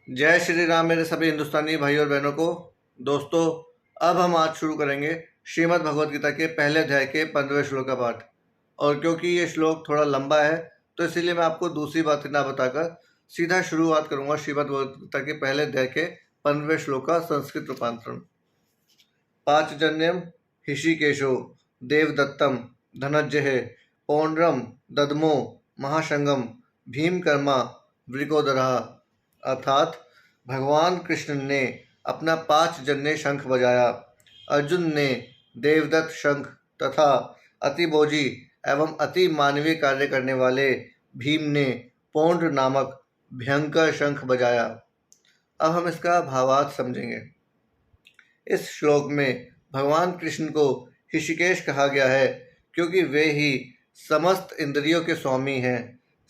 जय श्री राम मेरे सभी हिंदुस्तानी भाई और बहनों को। दोस्तों, अब हम आज शुरू करेंगे श्रीमद् भगवद गीता के पहले अध्याय के 15वें श्लोक का पाठ। और क्योंकि ये श्लोक थोड़ा लंबा है तो इसीलिए मैं आपको दूसरी बातें ना बताकर सीधा शुरुआत करूंगा श्रीमद् भगवद गीता के पहले अध्याय के 15वें श्लोक का संस्कृत रूपांतरण। पांचजन्यम ऋषिकेशो देवदत्तम धनंजय पौंड्रम ददमो महाशंगम भीमकर्मा वृकोदरः। अर्थात भगवान कृष्ण ने अपना 5 जन्य शंख बजाया, अर्जुन ने देवदत्त शंख तथा अतिबोझी एवं अति मानवीय कार्य करने वाले भीम ने पौंड्र नामक भयंकर शंख बजाया। अब हम इसका भावार्थ समझेंगे। इस श्लोक में भगवान कृष्ण को ऋषिकेश कहा गया है क्योंकि वे ही समस्त इंद्रियों के स्वामी हैं।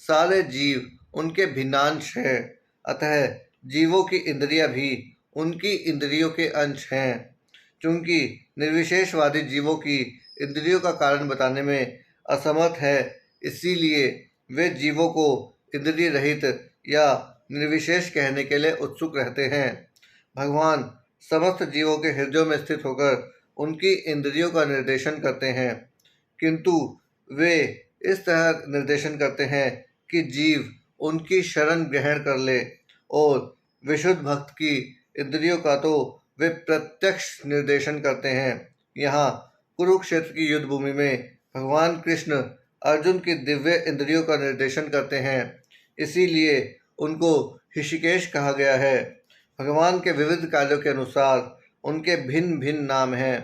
सारे जीव उनके भिन्नांश हैं, अतः जीवों की इंद्रियां भी उनकी इंद्रियों के अंश हैं। चूंकि निर्विशेषवादी जीवों की इंद्रियों का कारण बताने में असमर्थ है, इसीलिए वे जीवों को इंद्रिय रहित या निर्विशेष कहने के लिए उत्सुक रहते हैं। भगवान समस्त जीवों के हृदयों में स्थित होकर उनकी इंद्रियों का निर्देशन करते हैं, किंतु वे इस तरह निर्देशन करते हैं कि जीव उनकी शरण ग्रहण कर ले, और विशुद्ध भक्त की इंद्रियों का तो वे प्रत्यक्ष निर्देशन करते हैं। यहाँ कुरुक्षेत्र की युद्ध भूमि में भगवान कृष्ण अर्जुन की दिव्य इंद्रियों का निर्देशन करते हैं, इसीलिए उनको ऋषिकेश कहा गया है। भगवान के विविध कार्यों के अनुसार उनके भिन्न भिन्न नाम हैं।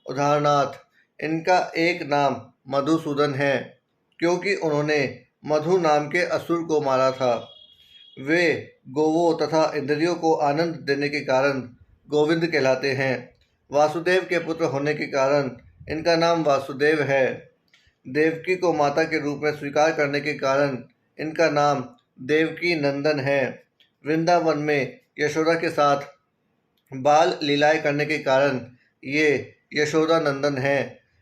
उदाहरणार्थ, इनका एक नाम मधुसूदन है क्योंकि उन्होंने मधु नाम के असुर को मारा था। वे गोवों तथा इंद्रियों को आनंद देने के कारण गोविंद कहलाते हैं। वासुदेव के पुत्र होने के कारण इनका नाम वासुदेव है। देवकी को माता के रूप में स्वीकार करने के कारण इनका नाम देवकी नंदन है। वृंदावन में यशोदा के साथ बाल लीलाएं करने के कारण ये यशोदा नंदन है।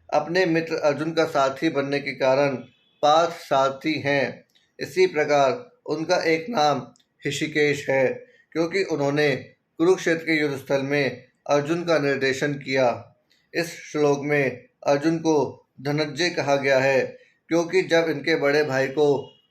अपने मित्र अर्जुन का सारथी बनने के कारण पार्थ सारथी हैं। इसी प्रकार उनका एक नाम ऋषिकेश है क्योंकि उन्होंने कुरुक्षेत्र के युद्ध स्थल में अर्जुन का निर्देशन किया। इस श्लोक में अर्जुन को धनंजय कहा गया है क्योंकि जब इनके बड़े भाई को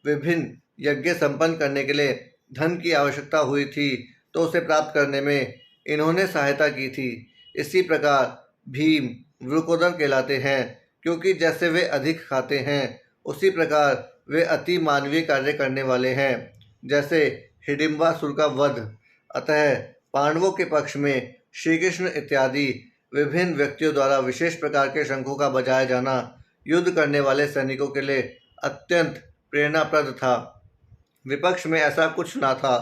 विभिन्न यज्ञ संपन्न करने के लिए धन की आवश्यकता हुई थी तो उसे प्राप्त करने में इन्होंने सहायता की थी। इसी प्रकार भीम वृकोदर कहलाते हैं क्योंकि जैसे वे अधिक खाते हैं, उसी प्रकार वे अति मानवीय कार्य करने वाले हैं, जैसे हिडिंबासुर का वध। अतः पांडवों के पक्ष में श्री कृष्ण इत्यादि विभिन्न व्यक्तियों द्वारा विशेष प्रकार के शंखों का बजाया जाना युद्ध करने वाले सैनिकों के लिए अत्यंत प्रेरणाप्रद था। विपक्ष में ऐसा कुछ ना था,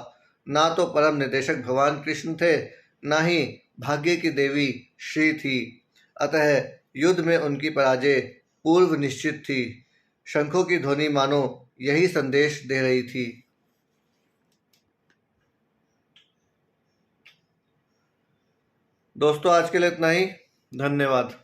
ना तो परम निर्देशक भगवान कृष्ण थे, ना ही भाग्य की देवी श्री थी। अतः युद्ध में उनकी पराजय पूर्व निश्चित थी। शंखों की ध्वनि मानो यही संदेश दे रही थी। दोस्तों, आज के लिए इतना ही। धन्यवाद।